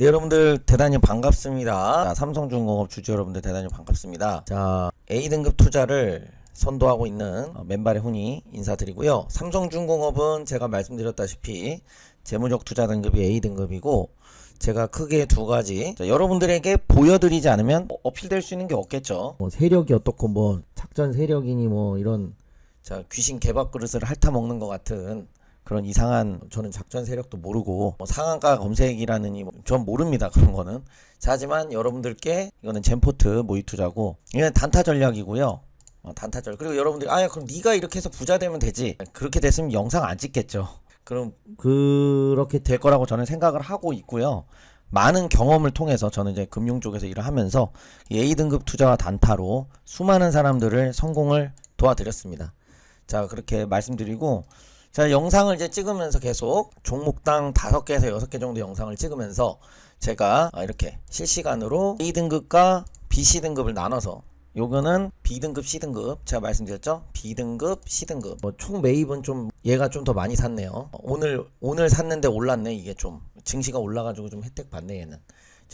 네, 여러분들 대단히 반갑습니다. 자, 삼성중공업 주주 여러분들 대단히 반갑습니다. 자, A등급 투자를 선도하고 있는 맨발의 훈이 인사드리고요. 삼성중공업은 제가 말씀드렸다시피 재무적 투자 등급이 A등급이고 제가 크게 두 가지, 자, 여러분들에게 보여드리지 않으면 어필될 수 있는 게 없겠죠. 세력이 어떻고 작전 세력이니 이런 귀신 개밥 그릇을 핥아먹는 것 같은 그런 이상한, 저는 작전 세력도 모르고 상한가 검색이라느니 전 모릅니다, 그런 거는. 자, 하지만 여러분들께 이거는 젠포트 모의 투자고 이건 단타 전략이고요. 단타 전략. 그리고 여러분들이 그럼 네가 이렇게 해서 부자 되면 되지, 그렇게 됐으면 영상 안 찍겠죠. 그럼 그렇게 될 거라고 저는 생각을 하고 있고요. 많은 경험을 통해서 저는 이제 금융 쪽에서 일을 하면서 A등급 투자와 단타로 수많은 사람들을 성공을 도와드렸습니다. 자, 그렇게 말씀드리고, 자, 영상을 이제 찍으면서 계속 종목당 5개에서 6개 정도 영상을 찍으면서 제가 이렇게 실시간으로 A등급과 BC등급을 나눠서, 요거는 B등급, C등급, 제가 말씀드렸죠? B등급, C등급. 총 매입은 좀 얘가 좀 더 많이 샀네요. 오늘 샀는데 올랐네. 이게 좀 증시가 올라가지고 좀 혜택 받네, 얘는.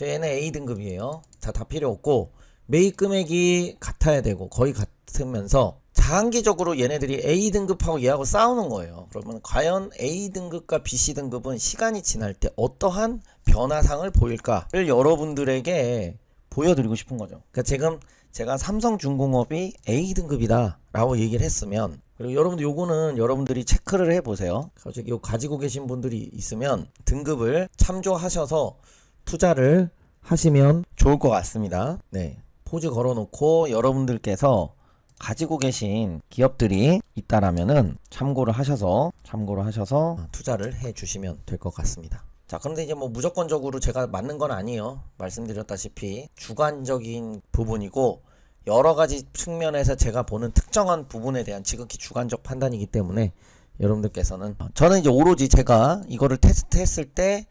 얘는 A등급이에요. 자, 다 필요 없고 매입 금액이 같아야 되고 거의 같으면서 장기적으로 얘네들이 A등급하고 얘하고 싸우는 거예요. 그러면 과연 A등급과 BC등급은 시간이 지날 때 어떠한 변화상을 보일까를 여러분들에게 보여드리고 싶은 거죠. 그러니까 지금 제가 삼성중공업이 A등급이다 라고 얘기를 했으면, 그리고 여러분들 요거는 여러분들이 체크를 해보세요. 갑자기 요 가지고 계신 분들이 있으면 등급을 참조하셔서 투자를 하시면 좋을 것 같습니다. 네, 포즈 걸어놓고 여러분들께서 가지고 계신 기업들이 있다라면은 참고를 하셔서 투자를 해 주시면 될 것 같습니다. 자, 그런데 이제 무조건적으로 제가 맞는 건 아니에요. 말씀드렸다시피 주관적인 부분이고 여러 가지 측면에서 제가 보는 특정한 부분에 대한 지극히 주관적 판단이기 때문에 여러분들께서는, 저는 이제 오로지 제가 이거를 테스트했을 때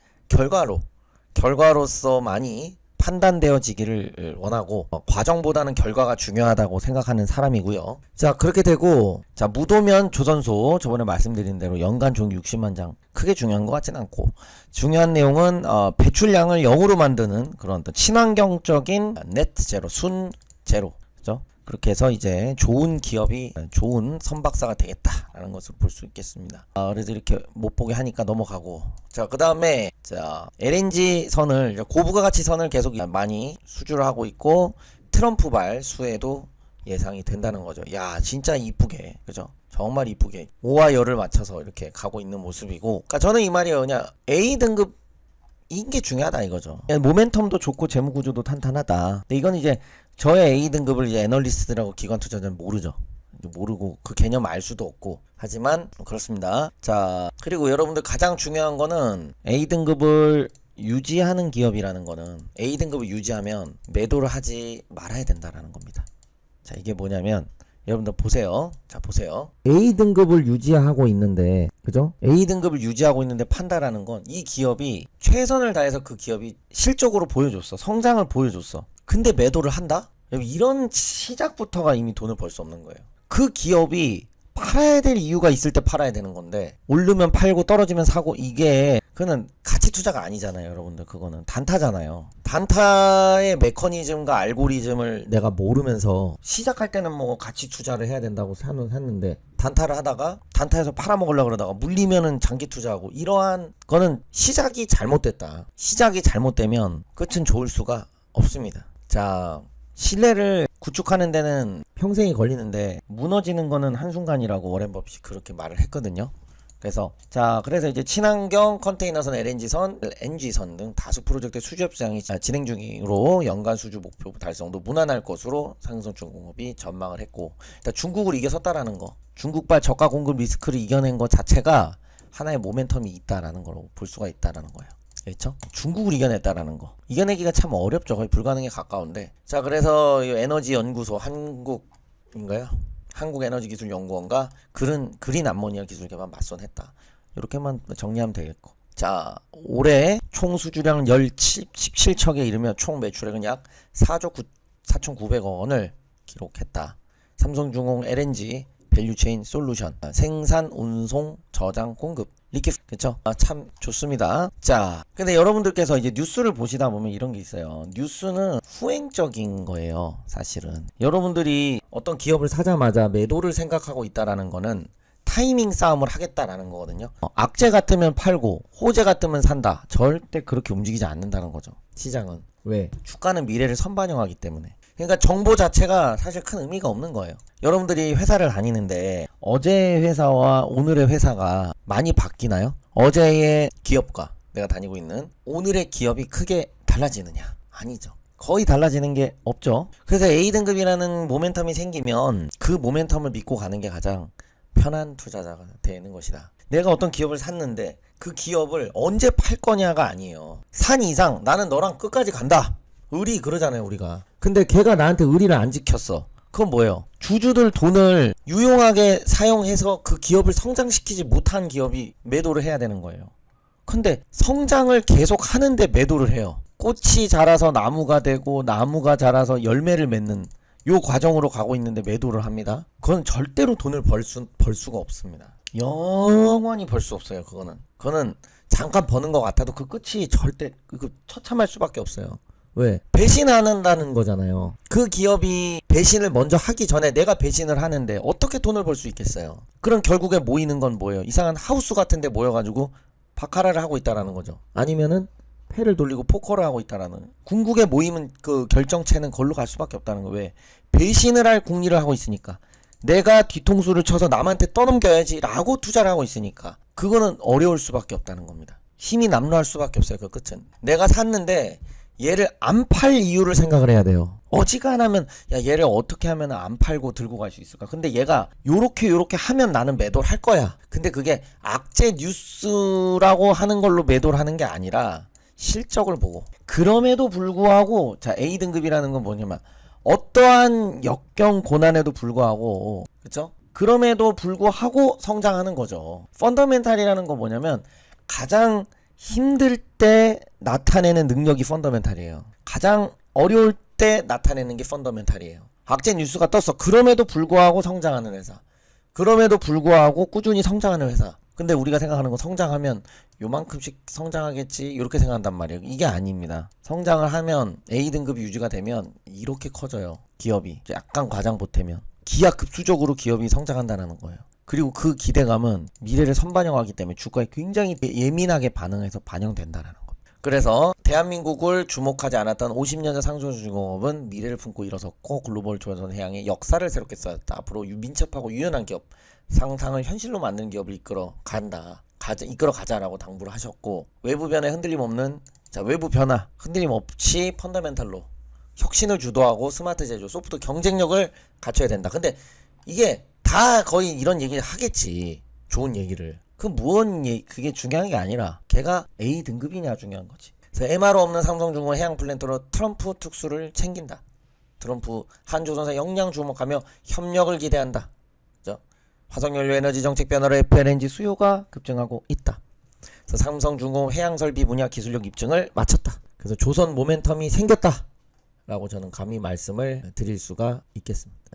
결과로서 많이 판단되어지기를 원하고, 과정보다는 결과가 중요하다고 생각하는 사람이고요. 자, 그렇게 되고, 자, 무도면 조선소 저번에 말씀드린 대로 연간 종이 60만 장, 크게 중요한 것 같진 않고, 중요한 내용은 배출량을 0으로 만드는 그런 친환경적인 네트 제로, 순 제로, 그죠? 그렇게 해서 이제 좋은 기업이 좋은 선박사가 되겠다라는 것을 볼 수 있겠습니다. 그래서 이렇게 못 보게 하니까 넘어가고, 자, 그 다음에 LNG 선을, 고부가 가치 선을 계속 많이 수주를 하고 있고 트럼프발 수혜도 예상이 된다는 거죠. 야, 진짜 이쁘게, 그죠? 정말 이쁘게 5와 열을 맞춰서 이렇게 가고 있는 모습이고, 그러니까 저는 이 말이에요. 그냥 A등급 이게 중요하다 이거죠. 모멘텀도 좋고 재무구조도 탄탄하다. 근데 이건 이제 저의 A등급을 이제 애널리스트라고 기관 투자자는 모르고 그 개념 알 수도 없고, 하지만 그렇습니다. 자, 그리고 여러분들 가장 중요한 거는 A등급을 유지하는 기업이라는 거는, A등급을 유지하면 매도를 하지 말아야 된다라는 겁니다. 자, 이게 뭐냐면 여러분들 보세요. 자, 보세요. A등급을 유지하고 있는데, 그죠? A등급을 유지하고 있는데 판다라는 건 이 기업이 최선을 다해서 그 기업이 실적으로 보여줬어. 성장을 보여줬어. 근데 매도를 한다? 이런 시작부터가 이미 돈을 벌 수 없는 거예요. 그 기업이 팔아야 될 이유가 있을 때 팔아야 되는 건데, 오르면 팔고 떨어지면 사고, 이게 그거는 가치 투자가 아니잖아요. 여러분들, 그거는 단타잖아요. 단타의 메커니즘과 알고리즘을 내가 모르면서 시작할 때는 가치 투자를 해야 된다고 샀는데, 단타를 하다가 단타에서 팔아먹으려고 그러다가 물리면은 장기 투자하고, 이러한 거는 시작이 잘못됐다. 시작이 잘못되면 끝은 좋을 수가 없습니다. 자, 신뢰를 구축하는 데는 평생이 걸리는데 무너지는 거는 한순간이라고 워렌 버핏이 그렇게 말을 했거든요. 그래서 이제 친환경 컨테이너선, LNG선, NG선 등 다수 프로젝트 수주 협상이 진행 중으로 연간 수주 목표 달성도 무난할 것으로 삼성중공업이 전망을 했고, 일단 중국을 이겨섰다라는 거, 중국발 저가 공급 리스크를 이겨낸 것 자체가 하나의 모멘텀이 있다라는 걸로 볼 수가 있다라는 거예요. 그렇죠? 중국을 이겨냈다라는 거. 이겨내기가 참 어렵죠. 거의 불가능에 가까운데. 자, 그래서 에너지 연구소 한국에너지기술연구원과 그린 암모니아 기술 개발 맞선했다. 이렇게만 정리하면 되겠고. 자, 올해 총 수주량 17척에 이르며 총 매출액은 약 4조 4,900억 원을 기록했다. 삼성중공 LNG 밸류체인 솔루션, 생산, 운송, 저장, 공급, 리키 그쵸? 참 좋습니다. 자, 근데 여러분들께서 이제 뉴스를 보시다 보면 이런 게 있어요. 뉴스는 후행적인 거예요, 사실은. 여러분들이 어떤 기업을 사자마자 매도를 생각하고 있다라는 거는 타이밍 싸움을 하겠다라는 거거든요. 악재 같으면 팔고 호재 같으면 산다. 절대 그렇게 움직이지 않는다는 거죠. 시장은. 왜? 주가는 미래를 선반영하기 때문에. 그러니까 정보 자체가 사실 큰 의미가 없는 거예요. 여러분들이 회사를 다니는데 어제의 회사와 오늘의 회사가 많이 바뀌나요? 어제의 기업과 내가 다니고 있는 오늘의 기업이 크게 달라지느냐? 아니죠. 거의 달라지는 게 없죠. 그래서 A등급이라는 모멘텀이 생기면 그 모멘텀을 믿고 가는 게 가장 편한 투자자가 되는 것이다. 내가 어떤 기업을 샀는데 그 기업을 언제 팔 거냐가 아니에요. 산 이상 나는 너랑 끝까지 간다. 의리 그러잖아요, 우리가. 근데 걔가 나한테 의리를 안 지켰어. 그건 뭐예요? 주주들 돈을 유용하게 사용해서 그 기업을 성장시키지 못한 기업이 매도를 해야 되는 거예요. 근데 성장을 계속 하는데 매도를 해요. 꽃이 자라서 나무가 되고 나무가 자라서 열매를 맺는 요 과정으로 가고 있는데 매도를 합니다. 그건 절대로 돈을 벌 수가 없습니다. 영원히 벌 수 없어요. 그거는 잠깐 버는 것 같아도 그 끝이 절대 처참할 수밖에 없어요. 왜? 배신한다는 거잖아요. 그 기업이 배신을 먼저 하기 전에 내가 배신을 하는데 어떻게 돈을 벌 수 있겠어요? 그럼 결국에 모이는 건 뭐예요? 이상한 하우스 같은 데 모여가지고 바카라를 하고 있다라는 거죠. 아니면은 패를 돌리고 포커를 하고 있다라는. 궁극의 모임은 그 결정체는 걸로 갈 수밖에 없다는 거. 왜? 배신을 할 궁리를 하고 있으니까. 내가 뒤통수를 쳐서 남한테 떠넘겨야지 라고 투자를 하고 있으니까. 그거는 어려울 수밖에 없다는 겁니다. 힘이 남루할 수밖에 없어요. 그 끝은. 내가 샀는데 얘를 안 팔 이유를 생각을 해야 돼요. 어지간하면 야 얘를 어떻게 하면 안 팔고 들고 갈 수 있을까? 근데 얘가 요렇게 하면 나는 매도를 할 거야. 근데 그게 악재 뉴스라고 하는 걸로 매도를 하는 게 아니라 실적을 보고. 그럼에도 불구하고 자 A등급이라는 건 뭐냐면 어떠한 역경 고난에도 불구하고 그쵸? 그럼에도 불구하고 성장하는 거죠. 펀더멘탈이라는 건 뭐냐면 가장 힘들 때 나타내는 능력이 펀더멘탈이에요. 가장 어려울 때 나타내는 게 펀더멘탈이에요. 악재 뉴스가 떴어. 그럼에도 불구하고 성장하는 회사. 그럼에도 불구하고 꾸준히 성장하는 회사. 근데 우리가 생각하는 건 성장하면 요만큼씩 성장하겠지 이렇게 생각한단 말이에요. 이게 아닙니다. 성장을 하면 A등급이 유지가 되면 이렇게 커져요. 기업이. 약간 과장 보태면. 기하급수적으로 기업이 성장한다는 거예요. 그리고 그 기대감은 미래를 선반영하기 때문에 주가에 굉장히 예민하게 반응해서 반영된다는 겁니다. 그래서 대한민국을 주목하지 않았던 50년대 상조중공업은 미래를 품고 일어섰고 글로벌 조선 해양의 역사를 새롭게 써왔다. 앞으로 민첩하고 유연한 기업, 상상을 현실로 만드는 기업을 이끌어 가자라고 당부를 하셨고 외부 변화에 흔들림 없는 외부 변화 흔들림 없이 펀더멘탈로 혁신을 주도하고 스마트 제조, 소프트 경쟁력을 갖춰야 된다. 근데 이게 다 거의 이런 얘기를 하겠지. 좋은 얘기를. 그게 중요한 게 아니라 걔가 A등급이냐 중요한 거지. 그래서 MRO 없는 삼성중공 해양플랜트로 트럼프 특수를 챙긴다. 트럼프 한조선사 역량 주목하며 협력을 기대한다. 그죠? 화석연료 에너지 정책 변화로 FLNG 수요가 급증하고 있다. 그래서 삼성중공 해양설비 분야 기술력 입증을 마쳤다. 그래서 조선 모멘텀이 생겼다. 라고 저는 감히 말씀을 드릴 수가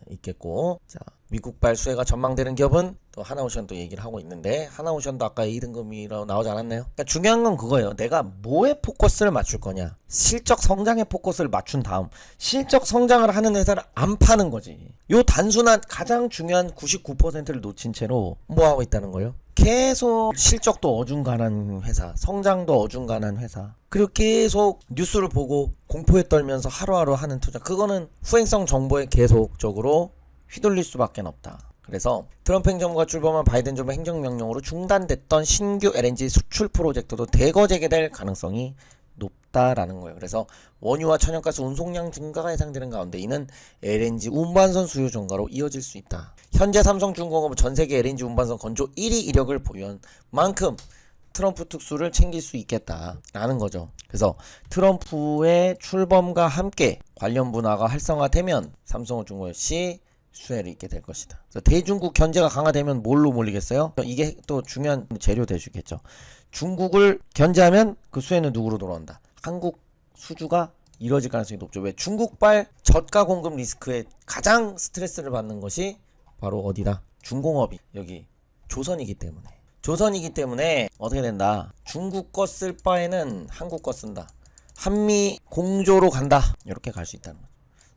있겠고 자 미국발 수혜가 전망되는 기업은 또 하나오션 또 얘기를 하고 있는데 하나오션도 아까 A등급이라고 나오지 않았나요? 그러니까 중요한 건 그거예요. 내가 뭐에 포커스를 맞출 거냐. 실적 성장에 포커스를 맞춘 다음 실적 성장을 하는 회사를 안 파는 거지. 요 단순한 가장 중요한 99%를 놓친 채로 뭐 하고 있다는 거예요? 계속 실적도 어중간한 회사, 성장도 어중간한 회사, 그리고 계속 뉴스를 보고 공포에 떨면서 하루하루 하는 투자. 그거는 후행성 정보에 계속적으로 휘둘릴 수밖에 없다. 그래서 트럼프 행정부가 출범한 바이든 정부 행정명령으로 중단됐던 신규 LNG 수출 프로젝트도 대거 재개될 가능성이 높다라는 거예요. 그래서 원유와 천연가스 운송량 증가가 예상되는 가운데 이는 LNG 운반선 수요 증가로 이어질 수 있다. 현재 삼성중공업은 전세계 LNG 운반선 건조 1위 이력을 보유한 만큼 트럼프 특수를 챙길 수 있겠다라는 거죠. 그래서 트럼프의 출범과 함께 관련 분야가 활성화되면 삼성중공업 역시 수혜를 입게 될 것이다. 그래서 대중국 견제가 강화되면 뭘로 몰리겠어요? 이게 또 중요한 재료 되시겠죠. 중국을 견제하면 그 수혜는 누구로 돌아온다? 한국 수주가 이뤄질 가능성이 높죠. 왜? 중국발 저가 공급 리스크에 가장 스트레스를 받는 것이 바로 어디다? 중공업이 여기 조선이기 때문에. 조선이기 때문에 어떻게 된다. 중국 거 쓸 바에는 한국 거 쓴다. 한미 공조로 간다. 이렇게 갈 수 있다는 거죠.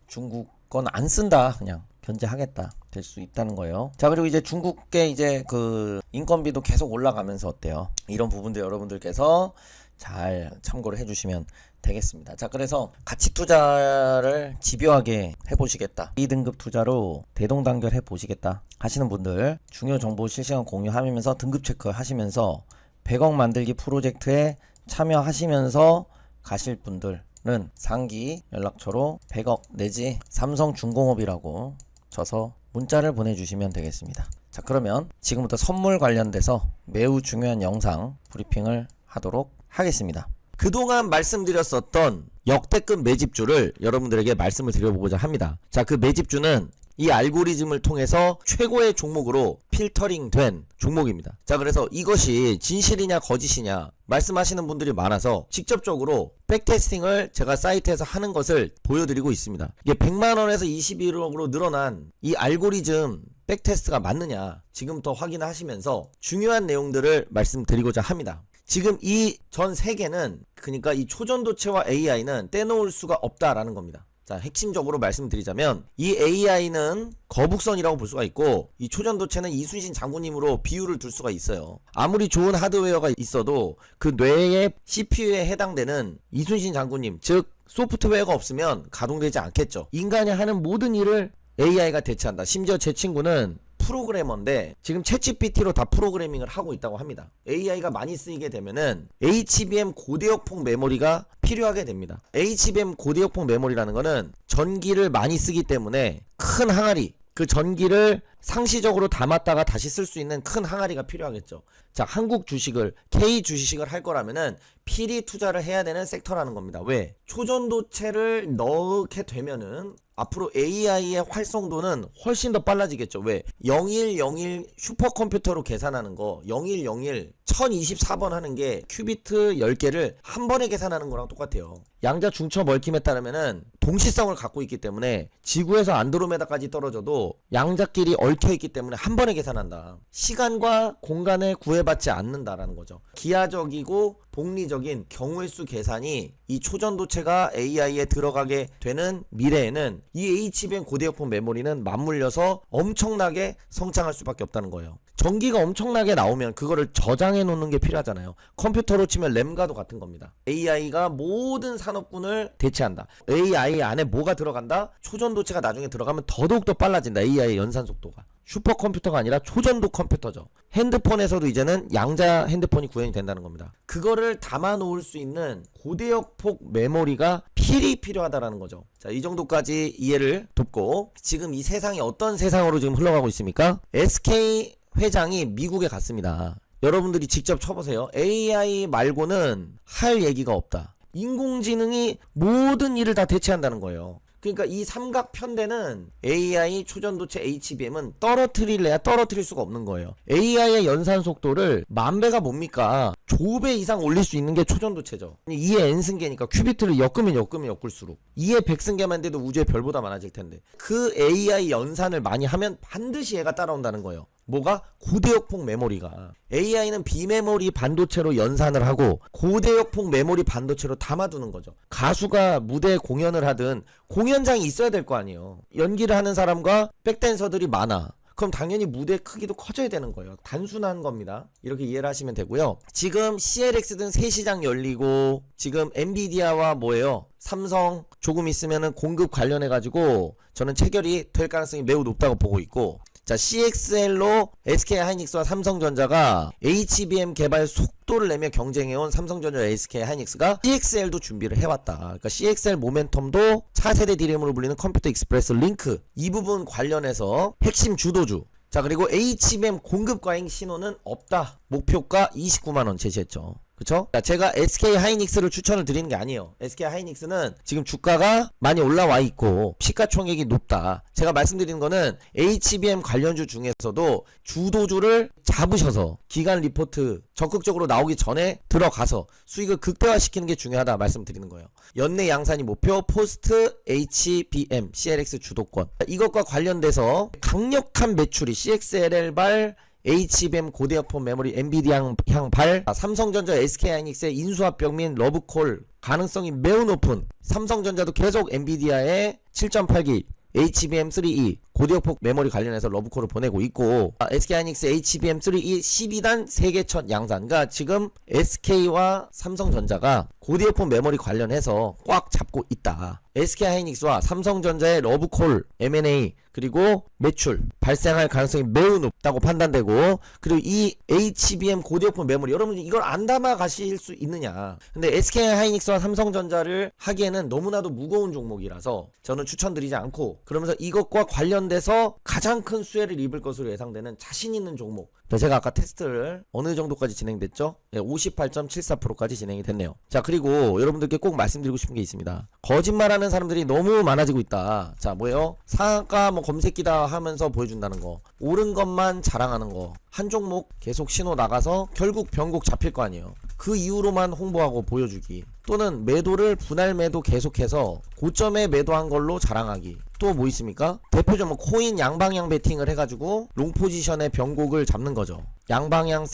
중국 건 안 쓴다. 그냥 견제하겠다. 될 수 있다는 거예요. 자, 그리고 이제 중국계 이제 그 인건비도 계속 올라가면서 어때요? 이런 부분들 여러분들께서 잘 참고를 해주시면 되겠습니다. 자, 그래서 가치 투자를 집요하게 해보시겠다. 2등급 투자로 대동단결 해보시겠다 하시는 분들 중요 정보 실시간 공유하면서 등급 체크 하시면서 100억 만들기 프로젝트에 참여하시면서 가실 분들은 상기 연락처로 100억 내지 삼성중공업이라고 쳐서 문자를 보내주시면 되겠습니다. 자, 그러면 지금부터 선물 관련돼서 매우 중요한 영상 브리핑을 하도록 하겠습니다. 그동안 말씀드렸었던 역대급 매집주를 여러분들에게 말씀을 드려보고자 합니다. 자, 그 매집주는 이 알고리즘을 통해서 최고의 종목으로 필터링 된 종목입니다. 자, 그래서 이것이 진실이냐 거짓이냐 말씀하시는 분들이 많아서 직접적으로 백테스팅을 제가 사이트에서 하는 것을 보여드리고 있습니다. 이게 100만원에서 21억으로 늘어난 이 알고리즘 백테스트가 맞느냐 지금부터 확인하시면서 중요한 내용들을 말씀드리고자 합니다. 지금 이 전 세계는 그러니까 이 초전도체와 AI는 떼놓을 수가 없다라는 겁니다. 자, 핵심적으로 말씀드리자면 이 AI는 거북선이라고 볼 수가 있고 이 초전도체는 이순신 장군님으로 비유를 둘 수가 있어요. 아무리 좋은 하드웨어가 있어도 그 뇌의 CPU에 해당되는 이순신 장군님, 즉 소프트웨어가 없으면 가동되지 않겠죠. 인간이 하는 모든 일을 AI가 대체한다. 심지어 제 친구는 프로그래머인데 지금 챗GPT로 다 프로그래밍을 하고 있다고 합니다. AI가 많이 쓰이게 되면은 HBM 고대역폭 메모리가 필요하게 됩니다. HBM 고대역폭 메모리라는 거는 전기를 많이 쓰기 때문에 큰 항아리, 그 전기를 상시적으로 담았다가 다시 쓸 수 있는 큰 항아리가 필요하겠죠. 자, 한국 주식을 K 주식을 할 거라면은 필히 투자를 해야 되는 섹터라는 겁니다. 왜? 초전도체를 넣게 되면은 앞으로 AI의 활성도는 훨씬 더 빨라지겠죠. 왜? 0101 슈퍼컴퓨터로 계산하는 거 0101 1024번 하는 게 큐비트 10개를 한 번에 계산하는 거랑 똑같아요. 양자 중첩 얽힘에 따르면은 동시성을 갖고 있기 때문에 지구에서 안드로메다까지 떨어져도 양자끼리 얽혀 있기 때문에 한 번에 계산한다. 시간과 공간에 구애받지 않는다라는 거죠. 기하적이고 복리적인 경우의 수 계산이 이 초전도체가 AI에 들어가게 되는 미래에는 이 HBM 고대역폭 메모리는 맞물려서 엄청나게 성장할 수밖에 없다는 거예요. 전기가 엄청나게 나오면 그거를 저장해 놓는 게 필요하잖아요. 컴퓨터로 치면 램과도 같은 겁니다. AI가 모든 산업군을 대체한다. AI 안에 뭐가 들어간다? 초전도체가 나중에 들어가면 더더욱 더 빨라진다. AI의 연산 속도가. 슈퍼컴퓨터가 아니라 초전도 컴퓨터죠. 핸드폰에서도 이제는 양자 핸드폰이 구현이 된다는 겁니다. 그거를 담아 놓을 수 있는 고대역폭 메모리가 필히 필요하다라는 거죠. 자, 이 정도까지 이해를 돕고 지금 이 세상이 어떤 세상으로 지금 흘러가고 있습니까? SK 회장이 미국에 갔습니다. 여러분들이 직접 쳐보세요. AI 말고는 할 얘기가 없다. 인공지능이 모든 일을 다 대체한다는 거예요. 그러니까 이 삼각편대는 AI, 초전도체, HBM은 떨어뜨릴래야 떨어뜨릴 수가 없는 거예요. AI의 연산 속도를 10,000배가 뭡니까? 조배 이상 올릴 수 있는 게 초전도체죠. 2의 n승계니까 큐비트를 엮으면 엮을수록 2의 100승계만 돼도 우주의 별보다 많아질 텐데 그 AI 연산을 많이 하면 반드시 얘가 따라온다는 거예요. 뭐가? 고대역폭 메모리가. AI는 비메모리 반도체로 연산을 하고 고대역폭 메모리 반도체로 담아두는 거죠. 가수가 무대 공연을 하든 공연장이 있어야 될 거 아니에요. 연기를 하는 사람과 백댄서들이 많아. 그럼 당연히 무대 크기도 커져야 되는 거예요. 단순한 겁니다. 이렇게 이해를 하시면 되고요. 지금 CLX 등 새 시장 열리고 지금 엔비디아와 뭐예요? 삼성 조금 있으면은 공급 관련해 가지고 저는 체결이 될 가능성이 매우 높다고 보고 있고, 자, CXL로 SK하이닉스와 삼성전자가 HBM 개발 속도를 내며 경쟁해온 삼성전자 SK하이닉스가 CXL도 준비를 해왔다. 그러니까 CXL 모멘텀도 차세대 DRAM으로 불리는 컴퓨터 익스프레스 링크 이 부분 관련해서 핵심 주도주. 자, 그리고 HBM 공급 과잉 신호는 없다. 목표가 29만원 제시했죠. 그쵸? 제가 SK하이닉스를 추천을 드리는 게 아니에요. SK하이닉스는 지금 주가가 많이 올라와 있고 시가총액이 높다. 제가 말씀드리는 거는 HBM 관련주 중에서도 주도주를 잡으셔서 기간 리포트 적극적으로 나오기 전에 들어가서 수익을 극대화시키는 게 중요하다 말씀드리는 거예요. 연내 양산이 목표, 포스트 HBM CLX 주도권. 이것과 관련돼서 강력한 매출이 CXL발 HBM 고대역폭 메모리 엔비디아 향 발, 삼성전자 SK하이닉스의 인수합병 및 러브콜 가능성이 매우 높은, 삼성전자도 계속 엔비디아의 7.8기 HBM3E 고대역폭 메모리 관련해서 러브콜을 보내고 있고, SK하이닉스 HBM3E 12단 세계 첫 양산. 그러니까 지금 SK와 삼성전자가 고대역폭 메모리 관련해서 꽉 잡고 있다. SK하이닉스와 삼성전자의 러브콜 M&A 그리고 매출 발생할 가능성이 매우 높다고 판단되고, 그리고 이 HBM 고대역폭 메모리, 여러분 이걸 안 담아 가실 수 있느냐. 근데 SK하이닉스와 삼성전자를 하기에는 너무나도 무거운 종목이라서 저는 추천드리지 않고, 그러면서 이것과 관련돼서 가장 큰 수혜를 입을 것으로 예상되는 자신 있는 종목, 제가 아까 테스트를 어느 정도까지 진행됐죠? 58.74%까지 진행이 됐네요. 자, 그리고 여러분들께 꼭 말씀드리고 싶은 게 있습니다. 거짓말하는 사람들이 너무 많아지고 있다. 자, 뭐예요? 상한가 뭐 검색기다 하면서 보여준다는 거, 오른 것만 자랑하는 거, 한 종목 계속 신호 나가서 결국 변곡 잡힐 거 아니에요. 그 이후로만 홍보하고 보여주기, 또는 매도를 분할 매도 계속해서 고점에 매도한 걸로 자랑하기. 또 뭐 있습니까? 대표적으로 코인 양방향 베팅을 해가지고 롱 포지션의 변곡을 잡는 거죠. 양방향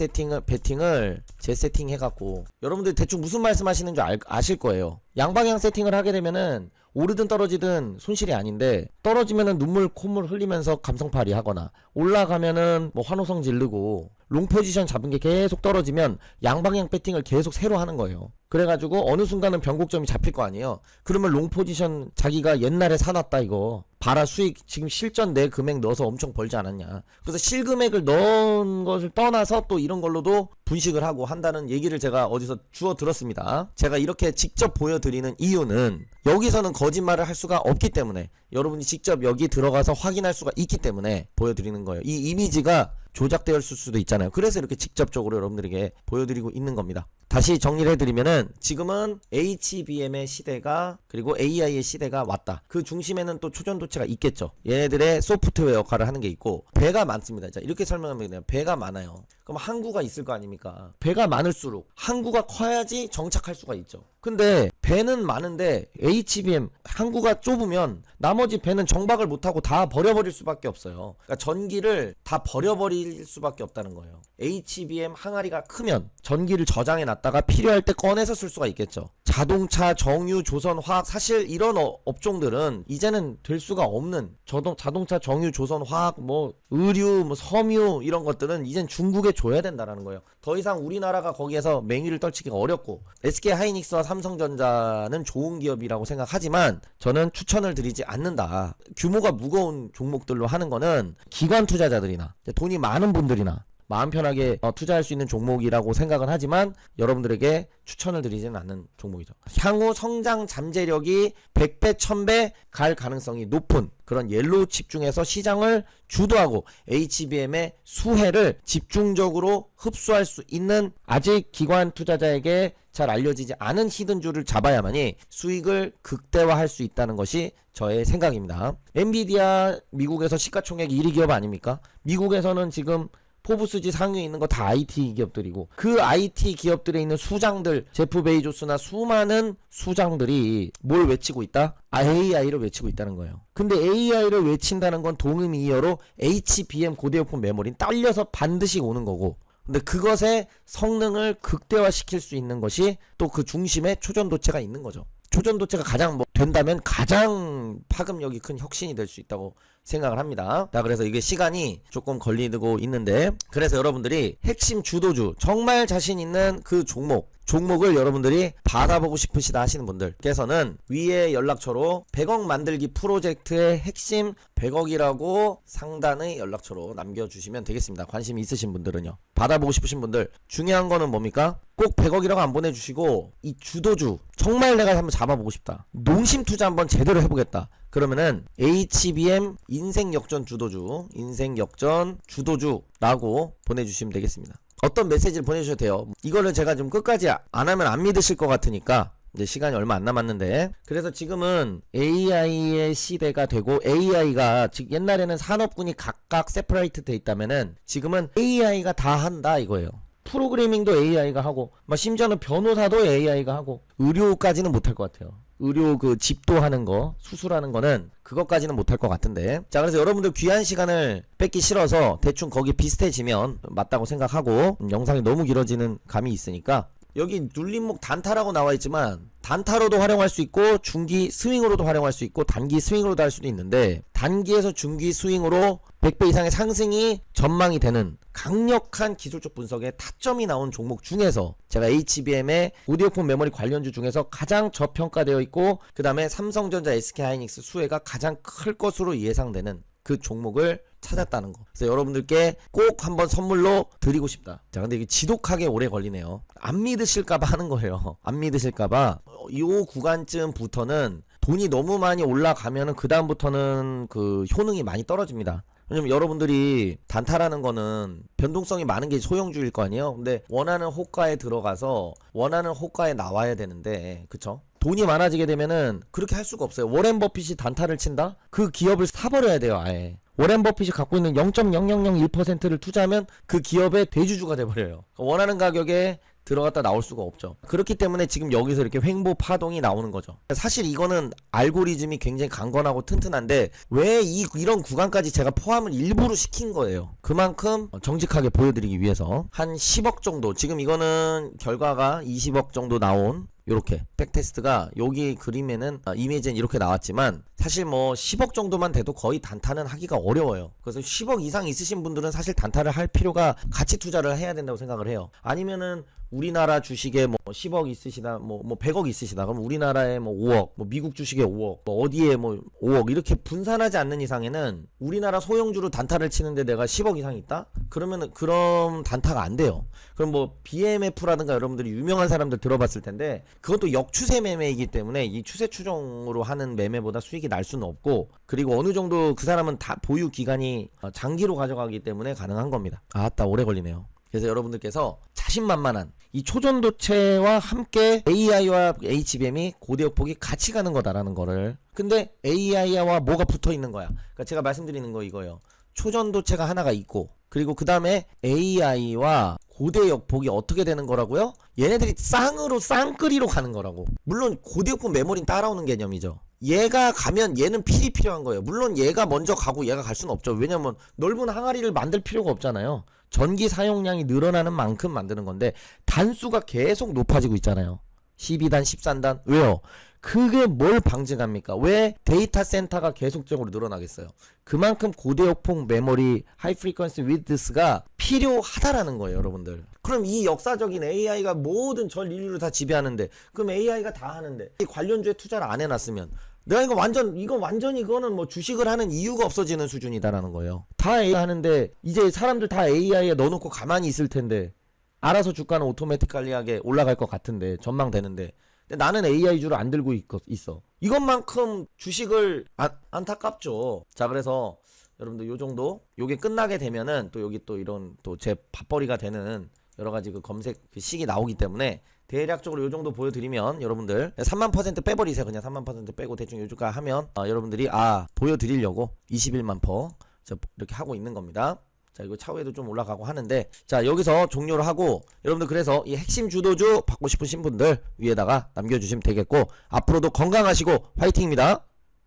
베팅을 재세팅 해갖고, 여러분들 대충 무슨 말씀 하시는 줄 아실 거예요. 양방향 세팅을 하게 되면은 오르든 떨어지든 손실이 아닌데, 떨어지면은 눈물 콧물 흘리면서 감성팔이 하거나, 올라가면은 뭐 환호성 지르고, 롱 포지션 잡은 게 계속 떨어지면 양방향 배팅을 계속 새로 하는 거예요. 그래가지고 어느 순간은 변곡점이 잡힐 거 아니에요. 그러면 롱 포지션 자기가 옛날에 사놨다 이거 봐라, 수익 지금 실전 내 금액 넣어서 엄청 벌지 않았냐. 그래서 실금액을 넣은 것을 떠나서 또 이런 걸로도 분식을 하고 한다는 얘기를 제가 어디서 주워 들었습니다. 제가 이렇게 직접 보여드리는 이유는 여기서는 거짓말을 할 수가 없기 때문에, 여러분이 직접 여기 들어가서 확인할 수가 있기 때문에 보여드리는 거예요. 이 이미지가 조작되었을 수도 있잖아요. 그래서 이렇게 직접적으로 여러분들에게 보여드리고 있는 겁니다. 다시 정리를 해드리면은, 지금은 HBM의 시대가, 그리고 AI의 시대가 왔다. 그 중심에는 또 초전도체가 있겠죠. 얘네들의 소프트웨어 역할을 하는 게 있고, 배가 많습니다. 자, 이렇게 설명하면 돼요. 배가 많아요. 그럼 항구가 있을 거 아닙니까? 배가 많을수록 항구가 커야지 정착할 수가 있죠. 근데 배는 많은데 HBM 항구가 좁으면 나머지 배는 정박을 못하고 다 버려버릴 수밖에 없어요. 그러니까 전기를 다 버려버릴 수밖에 없다는 거예요. HBM 항아리가 크면 전기를 저장해 놨다가 필요할 때 꺼내서 쓸 수가 있겠죠. 자동차, 정유, 조선, 화학, 사실 이런 업종들은 이제는 될 수가 없는, 자동차, 정유, 조선, 화학, 뭐 의류, 뭐 섬유, 이런 것들은 이젠 중국에 줘야 된다라는 거예요. 더 이상 우리나라가 거기에서 맹위를 떨치기가 어렵고, SK하이닉스와 삼성전자는 좋은 기업이라고 생각하지만 저는 추천을 드리지 않는다. 규모가 무거운 종목들로 하는 거는 기관 투자자들이나 돈이 많은 분들이나 마음 편하게 투자할 수 있는 종목이라고 생각은 하지만 여러분들에게 추천을 드리지는 않는 종목이죠. 향후 성장 잠재력이 100배, 1000배 갈 가능성이 높은 그런 옐로우 칩 중에서 시장을 주도하고 HBM의 수혜를 집중적으로 흡수할 수 있는, 아직 기관 투자자에게 잘 알려지지 않은 히든줄을 잡아야만이 수익을 극대화할 수 있다는 것이 저의 생각입니다. 엔비디아 미국에서 시가총액 1위 기업 아닙니까? 미국에서는 지금 포브스지 상위에 있는 거 다 IT 기업들이고, 그 IT 기업들에 있는 수장들, 제프 베이조스나 수많은 수장들이 뭘 외치고 있다? AI를 외치고 있다는 거예요. 근데 AI를 외친다는 건 동의미어로 HBM 고대역폭 메모리는 딸려서 반드시 오는 거고, 근데 그것의 성능을 극대화시킬 수 있는 것이 또 그 중심에 초전도체가 있는 거죠. 초전도체가 가장 된다면 가장 파급력이 큰 혁신이 될 수 있다고 생각을 합니다. 자, 그래서 이게 시간이 조금 걸리고 있는데, 그래서 여러분들이 핵심 주도주, 정말 자신 있는 그 종목을 여러분들이 받아보고 싶으시다 하시는 분들께서는 위에 연락처로 100억 만들기 프로젝트의 핵심 100억이라고 상단의 연락처로 남겨주시면 되겠습니다. 관심이 있으신 분들은요. 받아보고 싶으신 분들, 중요한 거는 뭡니까? 꼭 100억이라고 안 보내주시고, 이 주도주, 정말 내가 한번 잡아보고 싶다, 농심 투자 한번 제대로 해보겠다, 그러면은 HBM 인생 역전 주도주라고 보내주시면 되겠습니다. 어떤 메시지를 보내주셔도 돼요. 이거를 제가 좀 끝까지 안 하면 안 믿으실 것 같으니까, 이제 시간이 얼마 안 남았는데, 그래서 지금은 AI의 시대가 되고, AI가 즉 옛날에는 산업군이 각각 세퍼레이트 돼 있다면은 지금은 AI가 다 한다 이거예요. 프로그래밍도 AI가 하고, 막 심지어는 변호사도 AI가 하고, 의료까지는 못할 것 같아요. 의료 그 집도하는 거, 수술하는 거는 그것까지는 못할 것 같은데. 자, 그래서 여러분들 귀한 시간을 뺏기 싫어서 대충 거기 비슷해지면 맞다고 생각하고, 영상이 너무 길어지는 감이 있으니까 여기 눌림목 단타라고 나와 있지만 단타로도 활용할 수 있고 중기 스윙으로도 활용할 수 있고 단기 스윙으로도 할 수도 있는데, 단기에서 중기 스윙으로 100배 이상의 상승이 전망이 되는 강력한 기술적 분석에 타점이 나온 종목 중에서 제가 HBM의 고디오폰 메모리 관련주 중에서 가장 저평가되어 있고, 그 다음에 삼성전자, SK하이닉스 수혜가 가장 클 것으로 예상되는 그 종목을 찾았다는 거. 그래서 여러분들께 꼭 한번 선물로 드리고 싶다. 자, 근데 이게 지독하게 오래 걸리네요. 안 믿으실까봐 하는 거예요. 안 믿으실까봐. 이 구간쯤부터는 돈이 너무 많이 올라가면은 그 다음부터는 그 효능이 많이 떨어집니다. 왜냐면 여러분들이 단타라는 거는 변동성이 많은 게 소형주일 거 아니에요. 근데 원하는 호가에 들어가서 원하는 호가에 나와야 되는데, 그쵸? 돈이 많아지게 되면은 그렇게 할 수가 없어요. 워렌 버핏이 단타를 친다? 그 기업을 사버려야 돼요, 아예. 워렌 버핏이 갖고 있는 0.0001%를 투자하면 그 기업의 대주주가 돼버려요. 원하는 가격에 들어갔다 나올 수가 없죠. 그렇기 때문에 지금 여기서 이렇게 횡보 파동이 나오는 거죠. 사실 이거는 알고리즘이 굉장히 강건하고 튼튼한데 왜 이런 구간까지 제가 포함을 일부러 시킨 거예요. 그만큼 정직하게 보여드리기 위해서 한 10억 정도, 지금 이거는 결과가 20억 정도 나온 요렇게 백테스트가 여기 그림에는 이미지는 이렇게 나왔지만 사실 뭐 10억 정도만 돼도 거의 단타는 하기가 어려워요. 그래서 10억 이상 있으신 분들은 사실 단타를 할 필요가, 가치 투자를 해야 된다고 생각을 해요. 아니면은 우리나라 주식에 뭐 10억 있으시다, 뭐 100억 있으시다, 그럼 우리나라에 뭐 5억, 뭐 미국 주식에 5억, 뭐 어디에 뭐 5억 이렇게 분산하지 않는 이상에는 우리나라 소형주로 단타를 치는데 내가 10억 이상 있다? 그러면은 그럼 단타가 안 돼요. 그럼 뭐 BMF라든가 여러분들이 유명한 사람들 들어봤을 텐데 그것도 역추세 매매이기 때문에 이 추세 추종으로 하는 매매보다 수익이 날 수는 없고, 그리고 어느 정도 그 사람은 다 보유 기간이 장기로 가져가기 때문에 가능한 겁니다. 아따 오래 걸리네요. 그래서 여러분들께서 자신만만한 이 초전도체와 함께 AI와 HBM이 고대역폭이 같이 가는 거다라는 거를. 근데 AI와 뭐가 붙어 있는 거야? 그러니까 제가 말씀드리는 거 이거예요. 초전도체가 하나가 있고, 그리고 그 다음에 AI와 고대역폭이 어떻게 되는 거라고요? 얘네들이 쌍으로 쌍끌이로 가는 거라고. 물론 고대역폭 메모리는 따라오는 개념이죠. 얘가 가면 얘는 필이 필요한 거예요. 물론 얘가 먼저 가고 얘가 갈 수는 없죠. 왜냐면 넓은 항아리를 만들 필요가 없잖아요. 전기 사용량이 늘어나는 만큼 만드는 건데 단수가 계속 높아지고 있잖아요. 12단, 13단. 왜요? 그게 뭘 방증합니까? 왜 데이터 센터가 계속적으로 늘어나겠어요? 그만큼 고대역폭 메모리 하이 프리퀀시 위드스가 필요하다라는 거예요, 여러분들. 그럼 이 역사적인 AI가 모든 전 인류를 다 지배하는데, 그럼 AI가 다 하는데 이 관련주에 투자를 안 해놨으면 내가 완전히 그거는 뭐 주식을 하는 이유가 없어지는 수준이다라는 거예요. 다 AI 하는데 이제 사람들 다 AI에 넣어놓고 가만히 있을 텐데 알아서 주가는 오토매틱하게 올라갈 것 같은데, 전망되는데, 근데 나는 AI주를 안 들고 있어. 이것만큼 주식을 안타깝죠. 자, 그래서 여러분들 요 정도, 요게 끝나게 되면은 또 여기 또 이런 또 제 밥벌이가 되는 여러가지 그 검색 그 식이 나오기 때문에 대략적으로 요 정도 보여드리면 여러분들 3만% 빼버리세요. 그냥 3만% 빼고 대충 요 주가 하면 여러분들이 보여드리려고 21만 퍼 이렇게 하고 있는 겁니다. 자, 이거 차후에도 좀 올라가고 하는데, 자, 여기서 종료를 하고, 여러분들 그래서 이 핵심 주도주 받고 싶으신 분들 위에다가 남겨주시면 되겠고, 앞으로도 건강하시고 화이팅입니다.